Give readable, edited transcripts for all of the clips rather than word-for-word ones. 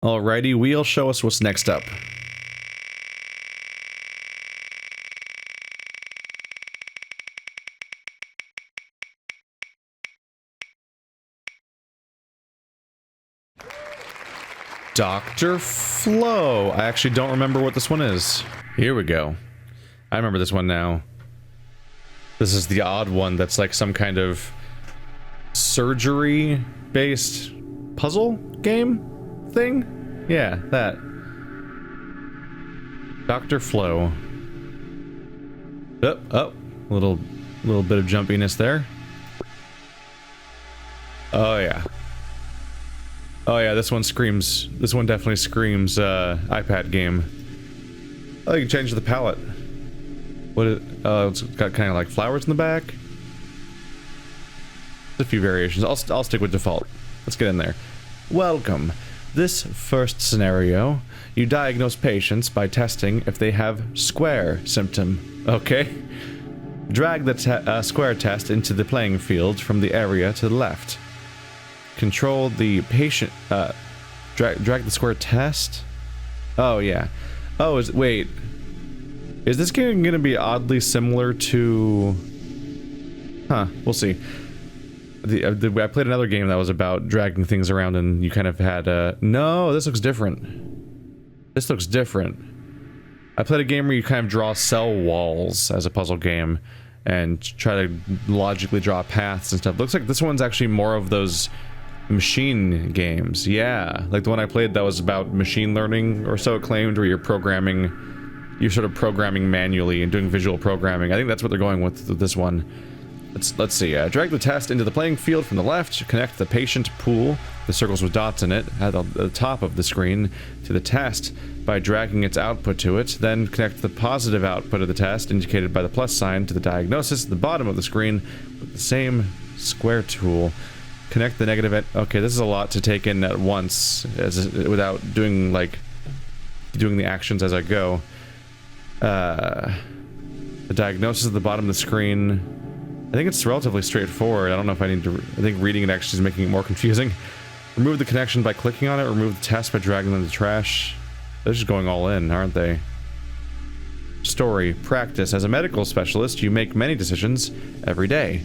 Alrighty, wheel, show us what's next up. Dr. Flo. I actually don't remember what this one is. Here we go. I remember this one now. This is the odd one that's like some kind of surgery-based puzzle game thing? Yeah, that. Dr. Flo. Oh, little bit of jumpiness there. Oh yeah. Oh yeah, this one screams. This one definitely screams iPad game. Oh, you can change the palette. What is? It's got kind of like flowers in the back. A few variations. I'll stick with default. Let's get in there. Welcome. This first scenario, you diagnose patients by testing if they have square symptom. Okay. Drag the square test into the playing field from the area to the left. Control the patient. Drag the square test. Oh yeah. Oh, wait. Is this game gonna be oddly similar to? Huh. We'll see. I played another game that was about dragging things around, and you kind of had no, this looks different. This looks different. I played a game where you kind of draw cell walls as a puzzle game, and try to logically draw paths and stuff. Looks like this one's actually more of those machine games. Yeah, like the one I played that was about machine learning, or so it claimed, where you're sort of programming manually and doing visual programming. I think that's what they're going with this one. Let's see. Drag the test into the playing field from the left. Connect the patient pool, the circles with dots in it, at the top of the screen, to the test by dragging its output to it. Then connect the positive output of the test, indicated by the plus sign, to the diagnosis at the bottom of the screen with the same square tool. Connect the negative. Okay, this is a lot to take in at once, without doing the actions as I go. The diagnosis at the bottom of the screen. I think it's relatively straightforward. I don't know if I need to. I think reading it actually is making it more confusing. Remove the connection by clicking on it. Remove the test by dragging them to trash. They're just going all in, aren't they? Story. Practice. As a medical specialist, you make many decisions every day,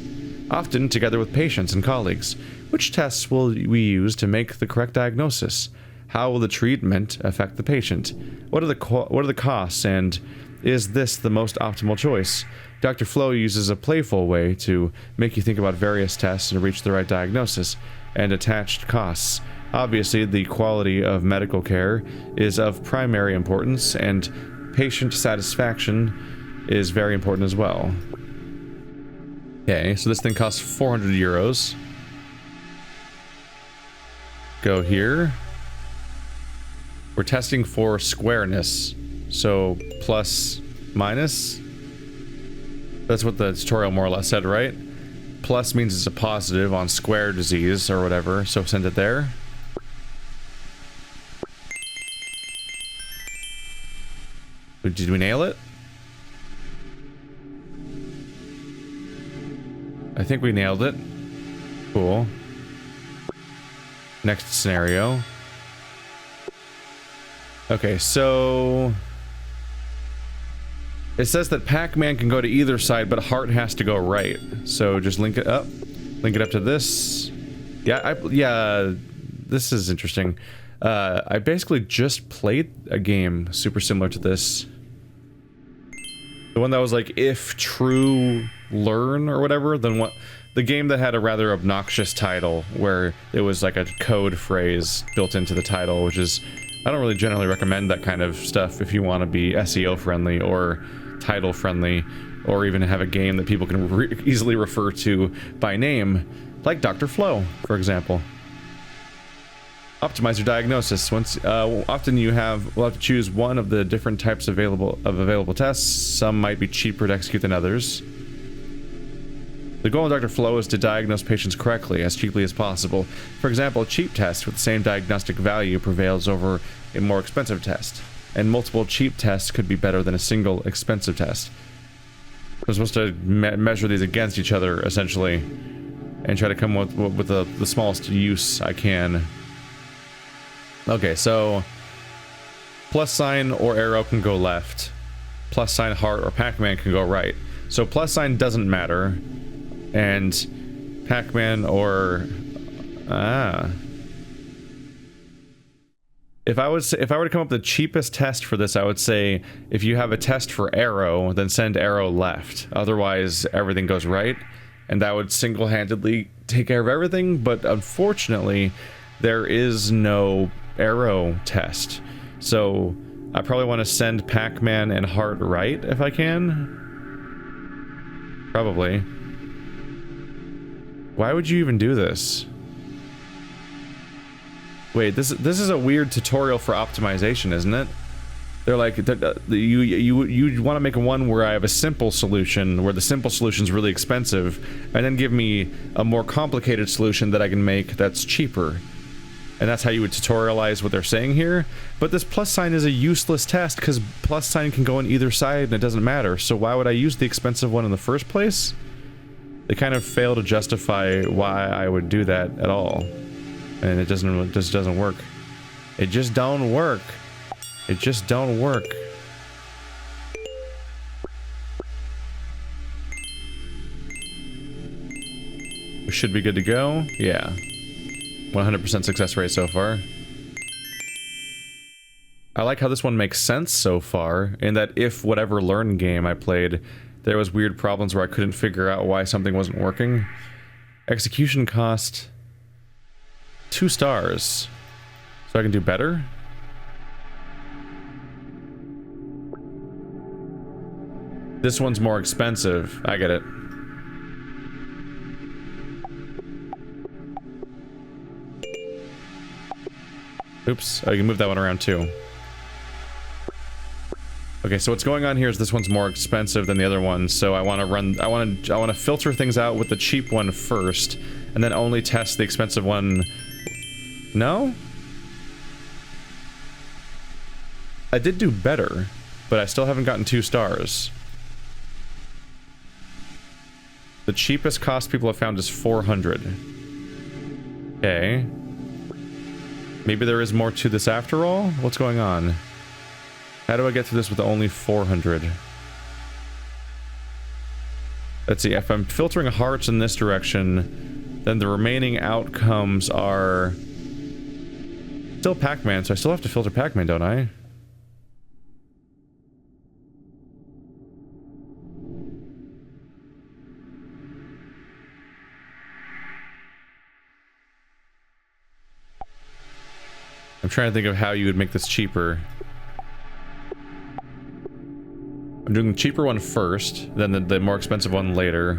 often together with patients and colleagues. Which tests will we use to make the correct diagnosis? How will the treatment affect the patient? What are the costs, and is this the most optimal choice? Dr. Flo uses a playful way to make you think about various tests and reach the right diagnosis, and attached costs. Obviously, the quality of medical care is of primary importance, and patient satisfaction is very important as well. Okay, so this thing costs 400 euros. Go here. We're testing for squareness, so plus, minus. That's what the tutorial more or less said, right? Plus means it's a positive on square disease or whatever, so send it there. Did we nail it? I think we nailed it. Cool. Next scenario. Okay, so it says that Pac-Man can go to either side, but Heart has to go right. So just link it up to this. Yeah, this is interesting. I basically just played a game super similar to this. The one that was like, if true, learn, or whatever. Then what? The game that had a rather obnoxious title, where it was like a code phrase built into the title, which is, I don't really generally recommend that kind of stuff if you want to be SEO friendly or title friendly, or even have a game that people can easily refer to by name, like Dr. Flo, for example. Optimize your diagnosis. Often you will have to choose one of the different types available tests. Some might be cheaper to execute than others. The goal of Dr. Flo is to diagnose patients correctly, as cheaply as possible. For example, a cheap test with the same diagnostic value prevails over a more expensive test, and multiple cheap tests could be better than a single expensive test. We're supposed to measure these against each other, essentially, and try to come with the smallest use I can. Okay, so plus sign or arrow can go left. Plus sign, heart, or Pac-Man can go right. So plus sign doesn't matter. And Pac-Man or... If I were to come up with the cheapest test for this, I would say if you have a test for arrow, then send arrow left. Otherwise, everything goes right. And that would single-handedly take care of everything. But unfortunately, there is no arrow test. So I probably want to send Pac-Man and heart right if I can. Probably. Why would you even do this? Wait, this is a weird tutorial for optimization, isn't it? They're like, you want to make one where I have a simple solution, where the simple solution is really expensive, and then give me a more complicated solution that I can make that's cheaper. And that's how you would tutorialize what they're saying here. But this plus sign is a useless test, because plus sign can go on either side and it doesn't matter. So why would I use the expensive one in the first place? They kind of fail to justify why I would do that at all. And it just doesn't work. It just don't work. It just don't work. We should be good to go. Yeah. 100% success rate so far. I like how this one makes sense so far, in that if whatever learn game I played, there was weird problems where I couldn't figure out why something wasn't working. Execution cost 2 stars. So I can do better? This one's more expensive. I get it. Oops. Oh, you can move that one around too. Okay, so what's going on here is this one's more expensive than the other one, so I want to filter things out with the cheap one first, and then only test the expensive one. No? I did do better, but I still haven't gotten 2 stars. The cheapest cost people have found is 400. Okay. Maybe there is more to this after all? What's going on? How do I get through this with only 400? Let's see, if I'm filtering hearts in this direction, then the remaining outcomes are still Pac-Man, so I still have to filter Pac-Man, don't I? I'm trying to think of how you would make this cheaper. I'm doing the cheaper one first, then the more expensive one later.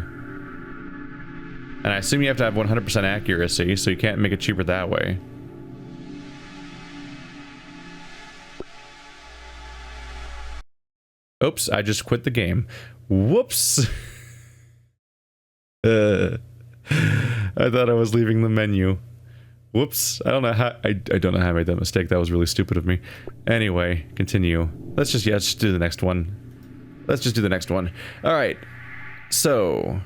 And I assume you have to have 100% accuracy, so you can't make it cheaper that way. Oops, I just quit the game. Whoops! I thought I was leaving the menu. Whoops, I don't know how I don't know how I made that mistake. That was really stupid of me. Anyway, continue. Let's just do the next one. Let's just do the next one. Alright. So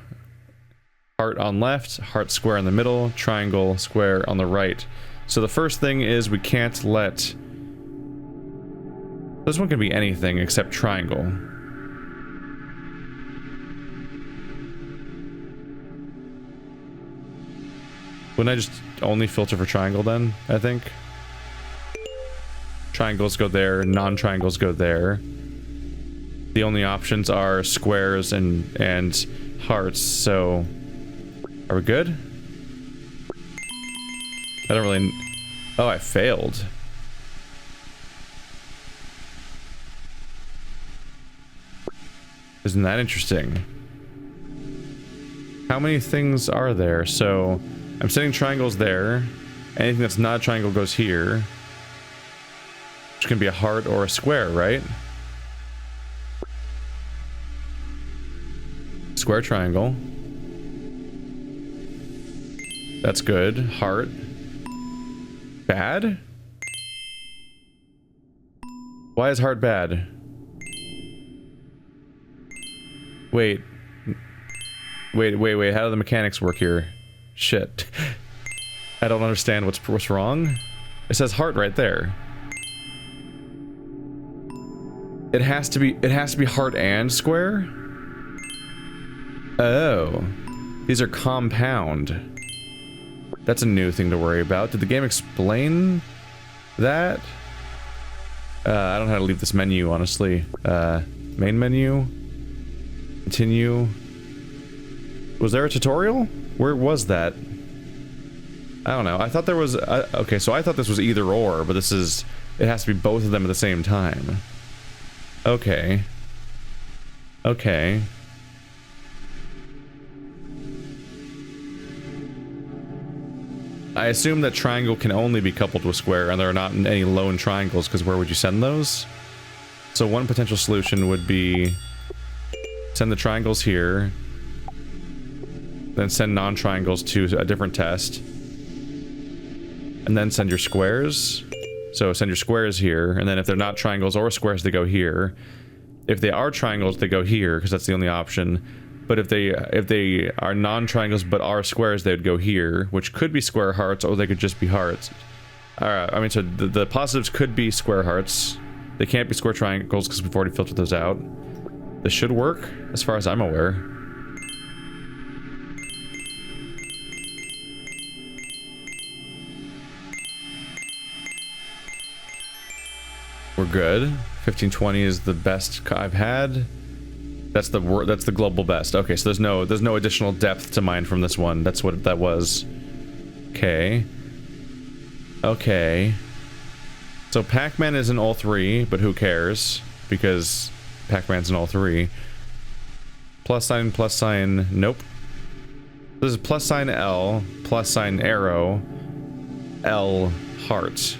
heart on left, heart square in the middle, triangle square on the right. So the first thing is we can't let this one can be anything except triangle. Wouldn't I just only filter for triangle then, I think? Triangles go there, non-triangles go there. The only options are squares and hearts, so... Are we good? I don't really... Oh, I failed. Isn't that interesting? How many things are there? So... I'm setting triangles there. Anything that's not a triangle goes here. Which can be a heart or a square, right? Square, triangle. That's good. Heart. Bad? Why is heart bad? Wait. Wait. How do the mechanics work here? Shit. I don't understand what's wrong. It says heart right there. It has to be heart and square? Oh. These are compound. That's a new thing to worry about. Did the game explain that? I don't know how to leave this menu, honestly. Main menu. Continue. Was there a tutorial? Where was that? I don't know. I thought there was... okay, so I thought this was either or, but this is... It has to be both of them at the same time. Okay. Okay. I assume that triangle can only be coupled with square, and there are not any lone triangles, because where would you send those? So one potential solution would be... Send the triangles here. Then send non-triangles to a different test. And then send your squares. So send your squares here, and then if they're not triangles or squares, they go here. If they are triangles, they go here, because that's the only option. But if they are non-triangles but are squares, they would go here, which could be square hearts, or they could just be hearts. Alright, I mean, so the positives could be square hearts. They can't be square triangles, because we've already filtered those out. This should work, as far as I'm aware. We're good. 1520 is the best I've had. That's the global best. Okay, so there's no additional depth to mine from this one. That's what that was. Okay. Okay. So Pac-Man is in all three, but who cares? Because Pac-Man's in all three. Plus sign, nope. This is plus sign L, plus sign arrow, L heart.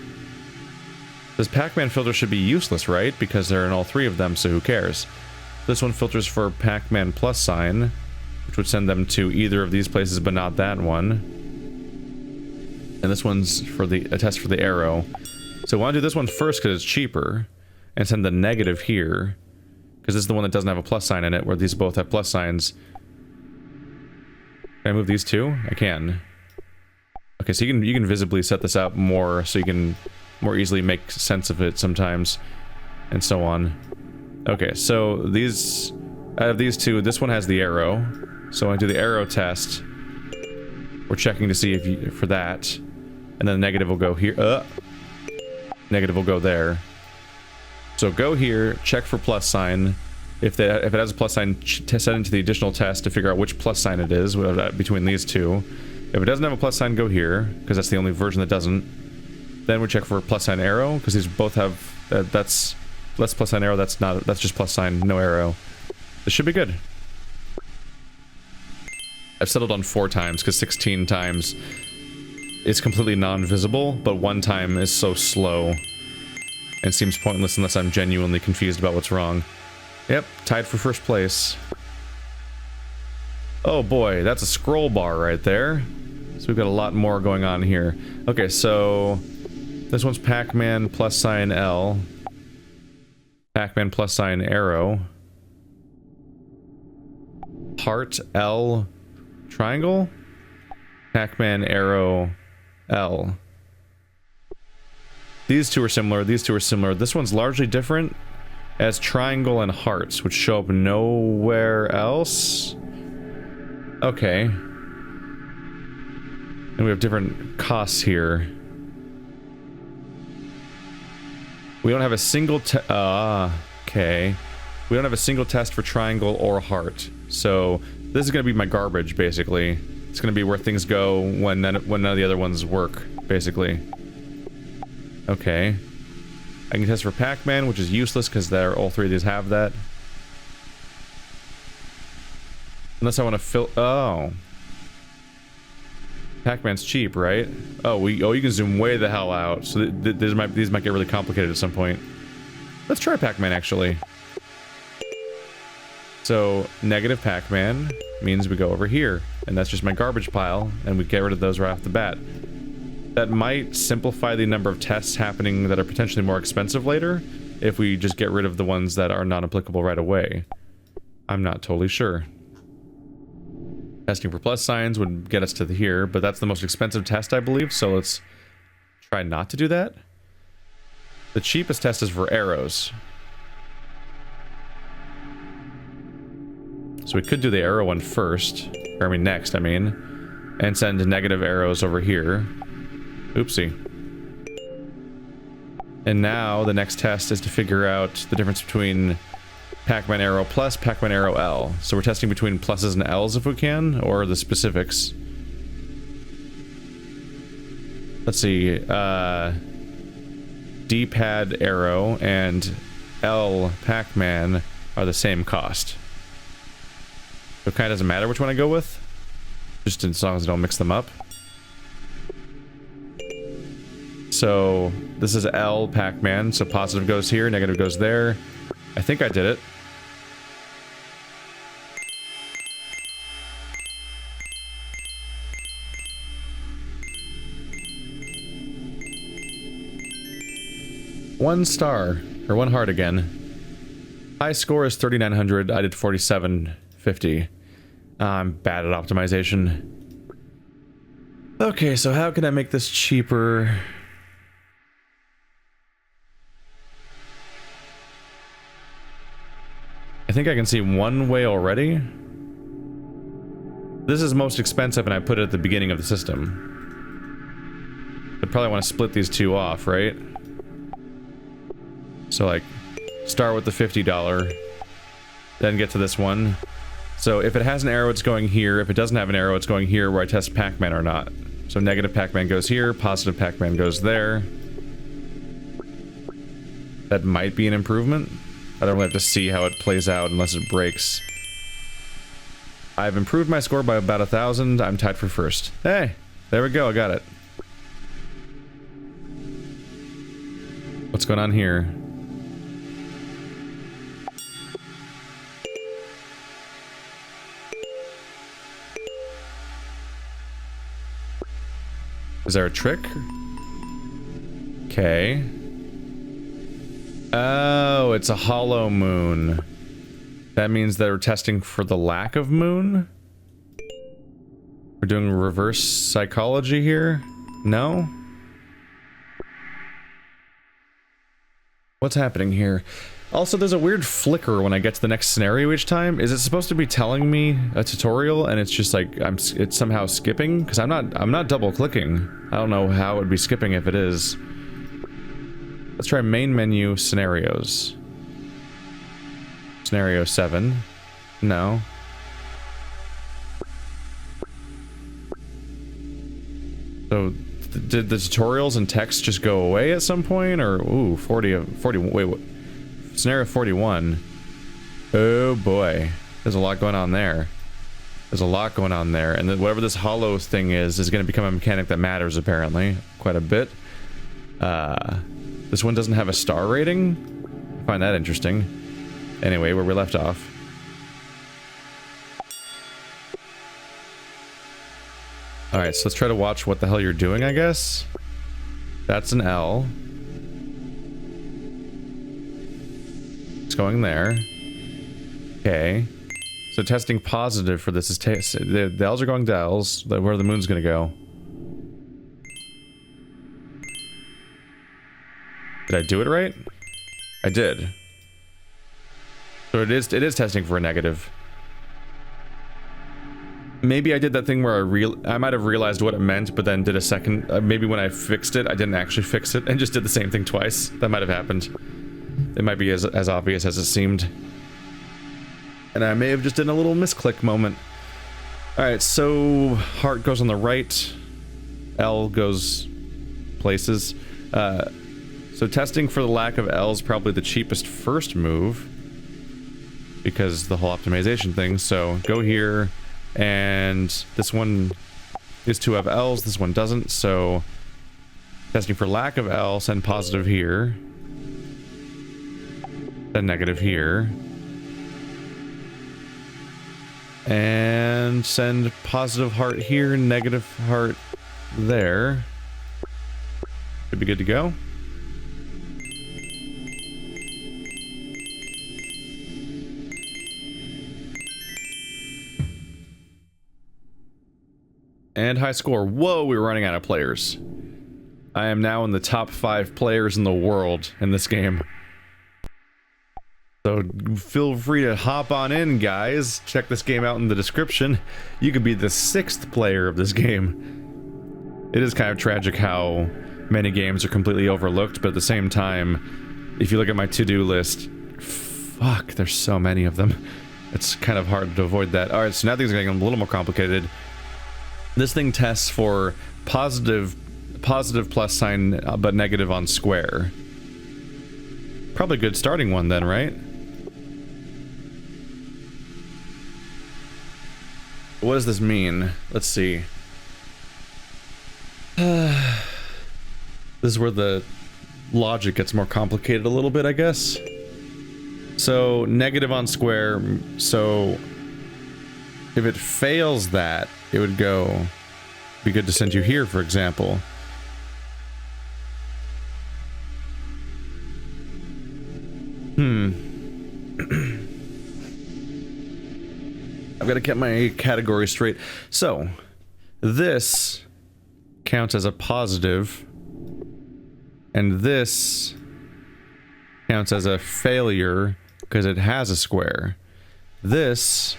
This Pac-Man filter should be useless, right? Because they're in all three of them, so who cares? This one filters for Pac-Man plus sign, which would send them to either of these places, but not that one. And this one's for a test for the arrow. So I want to do this one first because it's cheaper, and send the negative here, because this is the one that doesn't have a plus sign in it, where these both have plus signs. Can I move these two? I can. Okay, so you can visibly set this out more, so you can more easily make sense of it sometimes, and so on. Okay, so these, out of these two, this one has the arrow. So when I do the arrow test, we're checking to see if for that, and then the negative will go here. Negative will go there. So go here, check for plus sign. If it has a plus sign, set into the additional test to figure out which plus sign it is between these two. If it doesn't have a plus sign, go here, because that's the only version that doesn't. Then we check for plus sign arrow, because these both have that's plus sign arrow. That's just plus sign, no arrow. This should be good. I've settled on 4 times because 16 times is completely non-visible, but 1 time is so slow and seems pointless unless I'm genuinely confused about what's wrong. Yep, tied for first place. Oh boy, that's a scroll bar right there. So we've got a lot more going on here. Okay, so this one's Pac-Man plus sign L. Pac-Man plus sign arrow. Heart L triangle. Pac-Man arrow L. These two are similar, these two are similar. This one's largely different as triangle and hearts, which show up nowhere else. Okay. And we have different costs here. We don't have a single okay. We don't have a single test for triangle or heart. So this is going to be my garbage, basically. It's going to be where things go when none of the other ones work, basically. Okay. I can test for Pac-Man, which is useless because all 3 of these have that. Unless I want to oh. Pac-Man's cheap, right? Oh, you can zoom way the hell out. So these might get really complicated at some point. Let's try Pac-Man, actually. So, negative Pac-Man means we go over here. And that's just my garbage pile, and we get rid of those right off the bat. That might simplify the number of tests happening that are potentially more expensive later, if we just get rid of the ones that are not applicable right away. I'm not totally sure. Testing for plus signs would get us to here, but that's the most expensive test, I believe, so let's Try not to do that. The cheapest test is for arrows. So we could do the arrow one first. Or I mean next, I mean. And send negative arrows over here. Oopsie. And now the next test is to figure out the difference between Pac-Man arrow plus, Pac-Man arrow L. So we're testing between pluses and L's if we can, or the specifics. Let's see, D-pad arrow and L Pac-Man are the same cost. So it kind of doesn't matter which one I go with, just as long as I don't mix them up. So this is L Pac-Man, so positive goes here, negative goes there. I think I did it. One star, or one heart again. High score is 3,900, I did 4,750. I'm bad at optimization. Okay, so how can I make this cheaper? I think I can see one way already. This is most expensive and I put it at the beginning of the system. I'd probably want to split these two off, right? So like, start with the $50, then get to this one. So if it has an arrow, it's going here. If it doesn't have an arrow, it's going here where I test Pac-Man or not. So negative Pac-Man goes here, positive Pac-Man goes there. That might be an improvement. I don't really have to see how it plays out unless it breaks. I've improved my score by about 1,000. I'm tied for first. Hey, there we go, I got it. What's going on here? Is there a trick? Okay. Oh, it's a hollow moon. That means that we're testing for the lack of moon? We're doing reverse psychology here? No? What's happening here? Also, there's a weird flicker when I get to the next scenario each time. Is it supposed to be telling me a tutorial and it's just like it's somehow skipping? Because I'm not double clicking. I don't know how it would be skipping if it is. Let's try main menu scenarios. Scenario 7. No. So did the tutorials and text just go away at some point, or ooh, 40 wait, what? Scenario 41. Oh boy. There's a lot going on there. There's a lot going on there. And then whatever this hollow thing is going to become a mechanic that matters, apparently. Quite a bit. This one doesn't have a star rating? I find that interesting. Anyway, where we left off. Alright, so let's try to watch what the hell you're doing, I guess. That's an L. It's going there. Okay. So testing positive for this is the L's are going to L's. Where the moon's gonna go. Did I do it right? I did. So it is testing for a negative. Maybe I did that thing where I might have realized what it meant, but then did a second. Maybe when I fixed it, I didn't actually fix it and just did the same thing twice. That might have happened. It might be as obvious as it seemed. And I may have just done a little misclick moment. Alright, so heart goes on the right. L goes places. So testing for the lack of L is probably the cheapest first move. Because the whole optimization thing. So go here. And this one is to have L's, this one doesn't, so testing for lack of L, send positive here. Send negative here. And send positive heart here, negative heart there. Should be good to go. And high score. Whoa, we were running out of players. I am now in the top 5 players in the world in this game. So feel free to hop on in, guys. Check this game out in the description. You could be the 6th player of this game. It is kind of tragic how many games are completely overlooked, but at the same time, if you look at my to-do list, fuck, there's so many of them. It's kind of hard to avoid that. Alright, so now things are getting a little more complicated. This thing tests for positive plus sign, but negative on square. Probably a good starting one then, right? What does this mean? Let's see. This is where the logic gets more complicated a little bit, I guess. So, negative on square, so if it fails that, it would go, be good to send you here, for example. I've got to get my category straight. So, this counts as a positive, and this counts as a failure because it has a square. This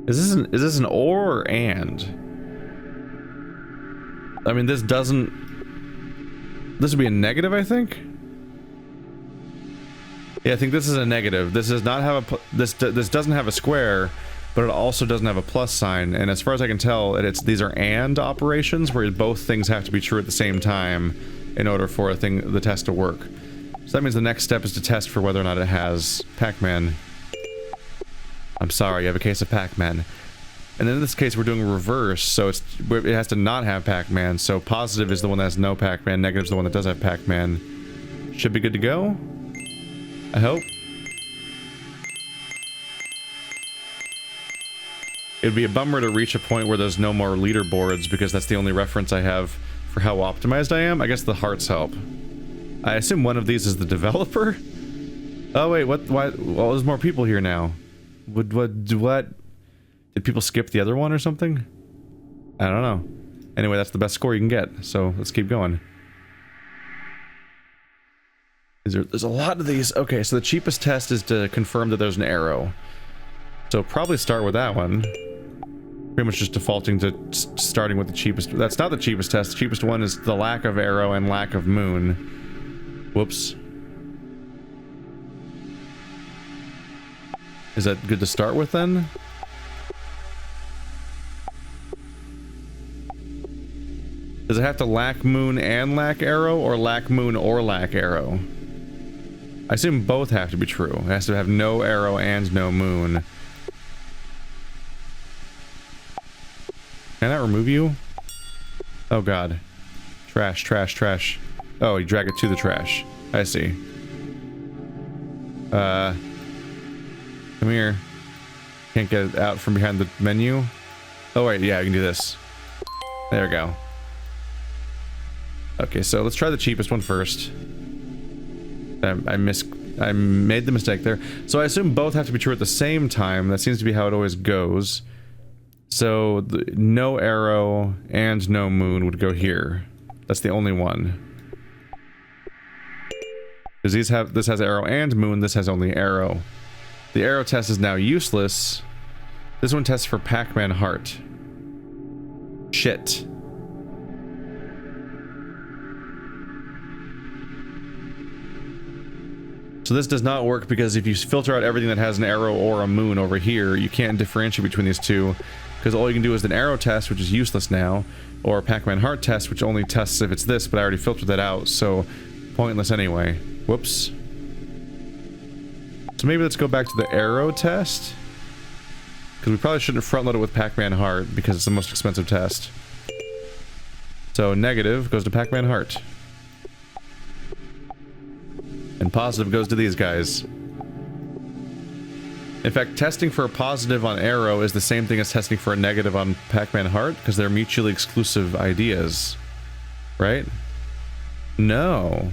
is this an or and? I mean, this would be a negative, I think. Yeah, I think this is a negative. This does not have a this doesn't have a square, but it also doesn't have a plus sign. And as far as I can tell, these are and operations where both things have to be true at the same time in order for the test to work. So that means the next step is to test for whether or not it has Pac-Man. I'm sorry, you have a case of Pac-Man. And in this case, we're doing reverse, so it has to not have Pac-Man. So positive is the one that has no Pac-Man, negative is the one that does have Pac-Man. Should be good to go, I hope. It'd be a bummer to reach a point where there's no more leaderboards, because that's the only reference I have for how optimized I am. I guess the hearts help. I assume one of these is the developer? Oh wait, what? Why? Well, there's more people here now. What? Did people skip the other one or something? I don't know. Anyway, that's the best score you can get, so let's keep going. There's a lot of these. Okay, so the cheapest test is to confirm that there's an arrow. So probably start with that one. Pretty much just defaulting to starting with the cheapest. That's not the cheapest test. The cheapest one is the lack of arrow and lack of moon. Whoops. Is that good to start with then? Does it have to lack moon and lack arrow, or lack moon or lack arrow? I assume both have to be true. It has to have no arrow and no moon. Can I remove you? Oh god. Trash, trash, trash. Oh, you drag it to the trash. I see. Come here. Can't get it out from behind the menu. Oh wait, yeah, I can do this. There we go. Okay, so let's try the cheapest one first. I made the mistake there. So I assume both have to be true at the same time. That seems to be how it always goes. So no arrow and no moon would go here. That's the only one. Because this has arrow and moon, this has only arrow. The arrow test is now useless. This one tests for Pac-Man heart. Shit. So this does not work because if you filter out everything that has an arrow or a moon over here, you can't differentiate between these two, because all you can do is an arrow test, which is useless now, or a Pac-Man heart test, which only tests if it's this, but I already filtered that out, so pointless anyway. Whoops. So maybe let's go back to the arrow test, because we probably shouldn't front load it with Pac-Man heart, because it's the most expensive test. So negative goes to Pac-Man heart. And positive goes to these guys. In fact, testing for a positive on arrow is the same thing as testing for a negative on Pac-Man heart, because they're mutually exclusive ideas. Right? No.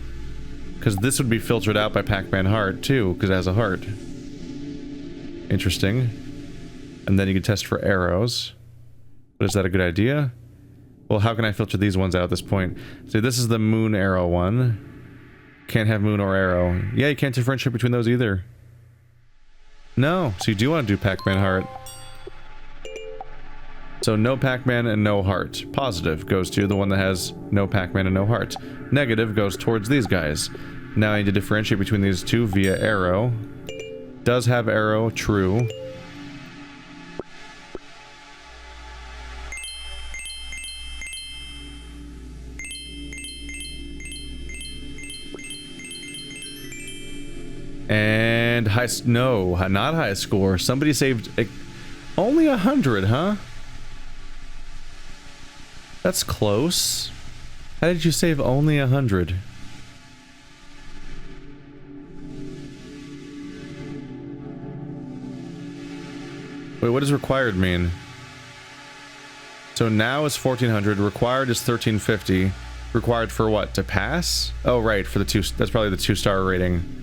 Because this would be filtered out by Pac-Man heart, too, because it has a heart. Interesting. And then you can test for arrows. But is that a good idea? Well, how can I filter these ones out at this point? See, this is the moon arrow one. Can't have moon or arrow. Yeah, you can't differentiate between those either. No, so you do want to do Pac-Man heart. So no Pac-Man and no heart. Positive goes to the one that has no Pac-Man and no heart. Negative goes towards these guys. Now I need to differentiate between these two via arrow. Does have arrow, true. And no, not high score. Somebody saved only 100, huh? That's close. How did you save only 100? Wait, what does required mean? So now is 1400, required is 1350. Required for what? To pass? Oh, right, for the two, that's probably the 2-star rating.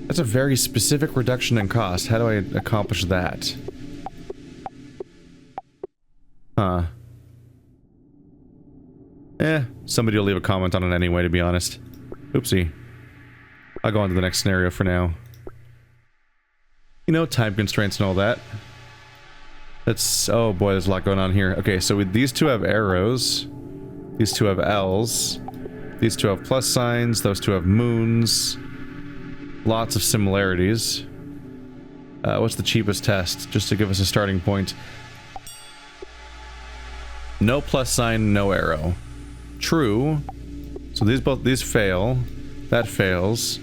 That's a very specific reduction in cost. How do I accomplish that? Huh. Somebody will leave a comment on it anyway, to be honest. Oopsie. I'll go on to the next scenario for now. You know, time constraints and all that. That's... oh boy, there's a lot going on here. Okay, so these two have arrows. These two have L's. These two have plus signs. Those two have moons. Lots of similarities. What's the cheapest test? Just to give us a starting point. No plus sign, no arrow. True. So these fail. That fails.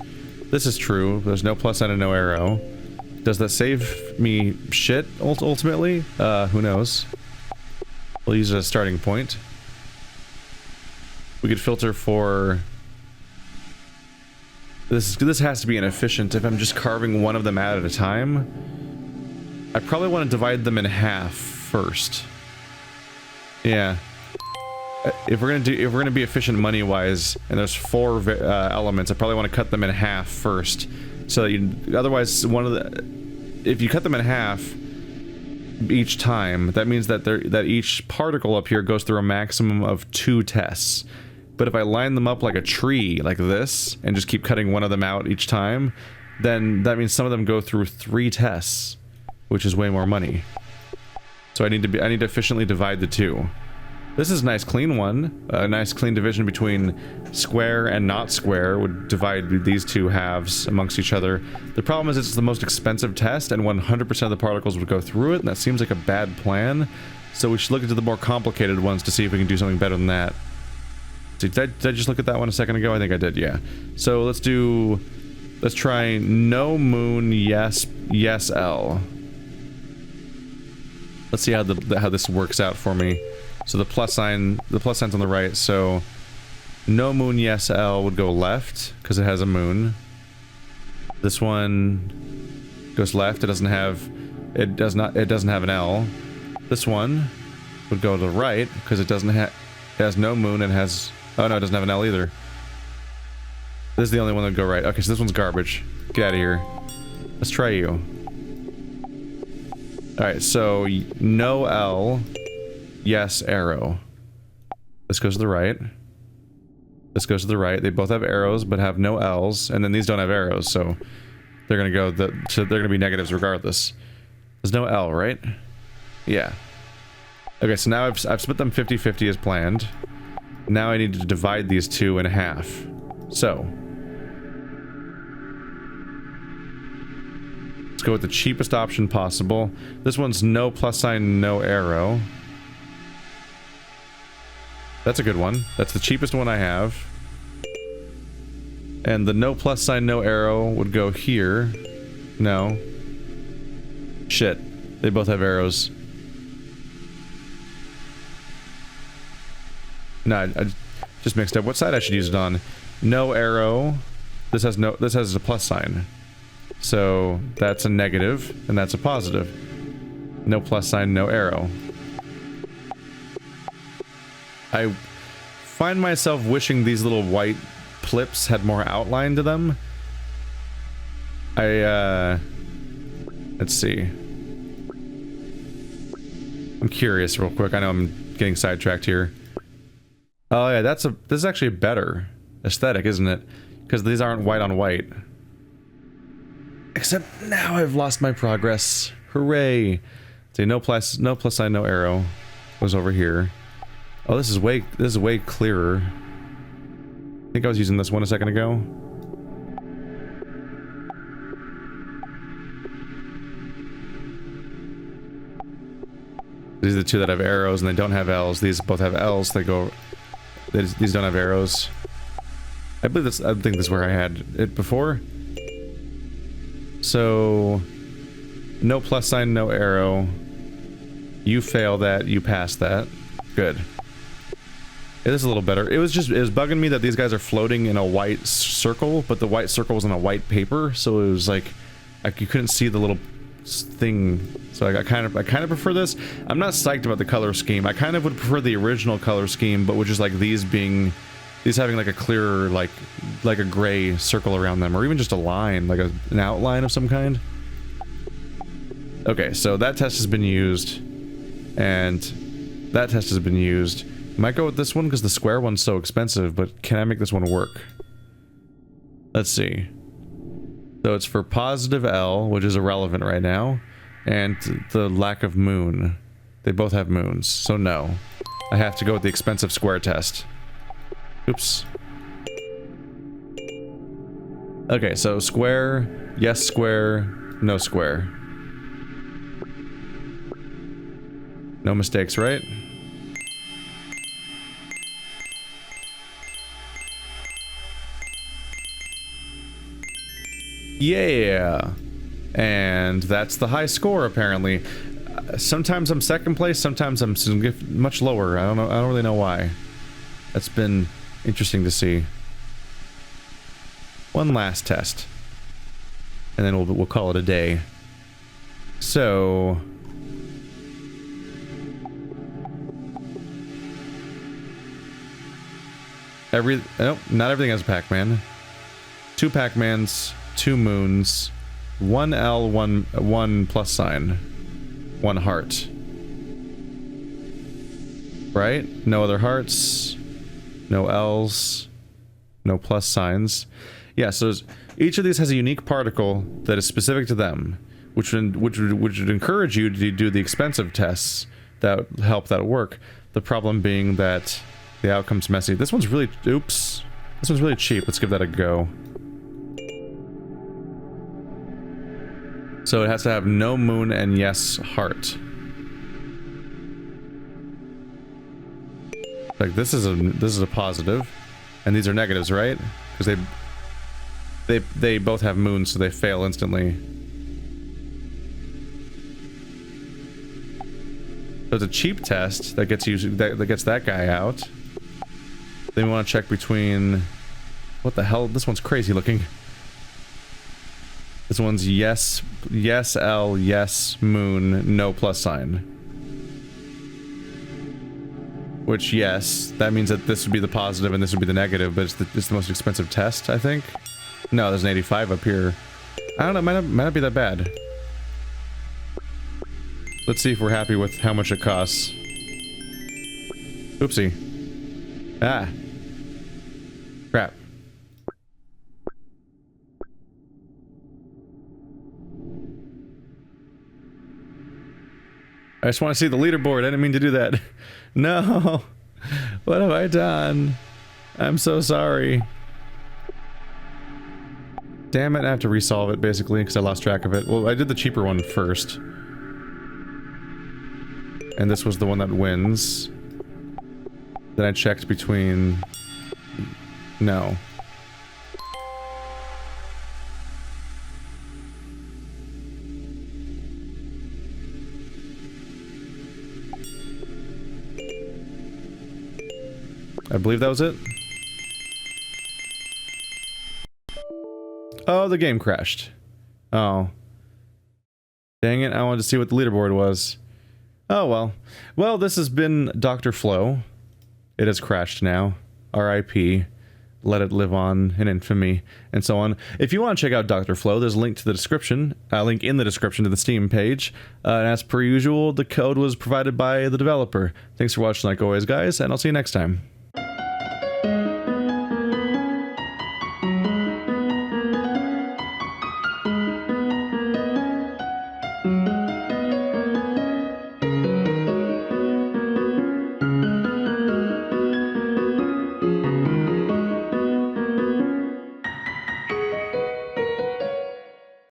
This is true. There's no plus sign and no arrow. Does that save me shit ultimately? Who knows? We'll use it as a starting point. We could filter for... This has to be inefficient if I'm just carving one of them out at a time. I probably want to divide them in half first. Yeah. If we're gonna be efficient money-wise, and there's 4 elements, I probably want to cut them in half first, so that you. Otherwise, if you cut them in half each time, that means that each particle up here goes through a maximum of 2 tests. But if I line them up like a tree, like this, and just keep cutting one of them out each time, then that means some of them go through 3 tests, which is way more money. So I need to efficiently divide the 2. This is a nice clean one. A nice clean division between square and not square would divide these 2 halves amongst each other. The problem is it's the most expensive test, and 100% of the particles would go through it, and that seems like a bad plan. So we should look into the more complicated ones to see if we can do something better than that. Did I just look at that one a second ago? I think I did, yeah. So let's try no moon, yes L. Let's see how this works out for me. So the plus sign's on the right, so no moon, yes L would go left, because it has a moon. This one goes left, it doesn't have an L. This one would go to the right, because it has no moon and has... oh no, it doesn't have an L either. This is the only one that would go right. Okay, so this one's garbage. Get out of here. Let's try you. Alright, so no L, yes arrow. This goes to the right. This goes to the right. They both have arrows, but have no L's, and then these don't have arrows, so they're gonna go so they're gonna be negatives regardless. There's no L, right? Yeah. Okay, so now I've split them 50-50 as planned. Now I need to divide these 2 in half. So. Let's go with the cheapest option possible. This one's no plus sign, no arrow. That's a good one. That's the cheapest one I have. And the no plus sign, no arrow would go here. No. Shit. They both have arrows. No, I just mixed up what side I should use it on. No arrow. This has a plus sign. So that's a negative, and that's a positive. No plus sign, no arrow. I find myself wishing these little white plips had more outline to them. Let's see. I'm curious real quick. I know I'm getting sidetracked here. Oh yeah, this is actually a better aesthetic, isn't it? Because these aren't white on white. Except now I've lost my progress. Hooray! See, no plus sign, no arrow. Was over here. Oh, this is way clearer. I think I was using this one a second ago. These are the two that have arrows and they don't have L's. These both have L's. These don't have arrows. I think this is where I had it before. So no plus sign, no arrow. You fail that, you pass that. Good. It is a little better. It was bugging me that these guys are floating in a white circle, but the white circle was on a white paper, so it was like you couldn't see the little thing. So I kind of prefer this. I'm not psyched about the color scheme. I kind of would prefer the original color scheme, but with just like these having like a clearer, like a gray circle around them, or even just a line, like an outline of some kind. Okay, so that test has been used, and that test has been used. Might go with this one because the square one's so expensive, but can I make this one work? Let's see. So it's for positive L, which is irrelevant right now, and the lack of moon. They both have moons, so no. I have to go with the expensive square test. Oops. Okay, so square, yes square, no square. No mistakes, right? Yeah! And that's the high score, apparently. Sometimes I'm second place, sometimes I'm much lower. I don't really know why. That's been interesting to see. One last test. And then we'll call it a day. So... Nope, not everything has a Pac-Man. 2 Pac-Mans, 2 moons, 1 L, 1 plus sign, 1 heart. Right? No other hearts, no L's, no plus signs. Yeah, so each of these has a unique particle that is specific to them, which would encourage you to do the expensive tests that help that work. The problem being that the outcome's messy. This one's really... Oops. This one's really cheap. Let's give that a go. So it has to have no moon and yes heart. Like this is a positive, and these are negatives, right? Because they both have moons, so they fail instantly. So it's a cheap test that gets that guy out. Then we want to check between... What the hell? This one's crazy looking. This one's yes L, yes moon, no plus sign. Which, yes, that means that this would be the positive and this would be the negative, but it's the most expensive test, I think. No, there's an 85 up here. I don't know, might not be that bad. Let's see if we're happy with how much it costs. Oopsie. Ah. Crap. I just want to see the leaderboard. I didn't mean to do that. No. What have I done? I'm so sorry. Damn it, I have to resolve it basically because I lost track of it. Well, I did the cheaper one first. And this was the one that wins. Then I checked between... No. I believe that was it. Oh, the game crashed. Oh. Dang it, I wanted to see what the leaderboard was. Oh well. Well, this has been Dr. Flo. It has crashed now. R.I.P. let it live on in infamy, and so on. If you want to check out Dr. Flow, there's a link to the description, link in the description to the Steam page. And as per usual, the code was provided by the developer. Thanks for watching like always, guys, and I'll see you next time.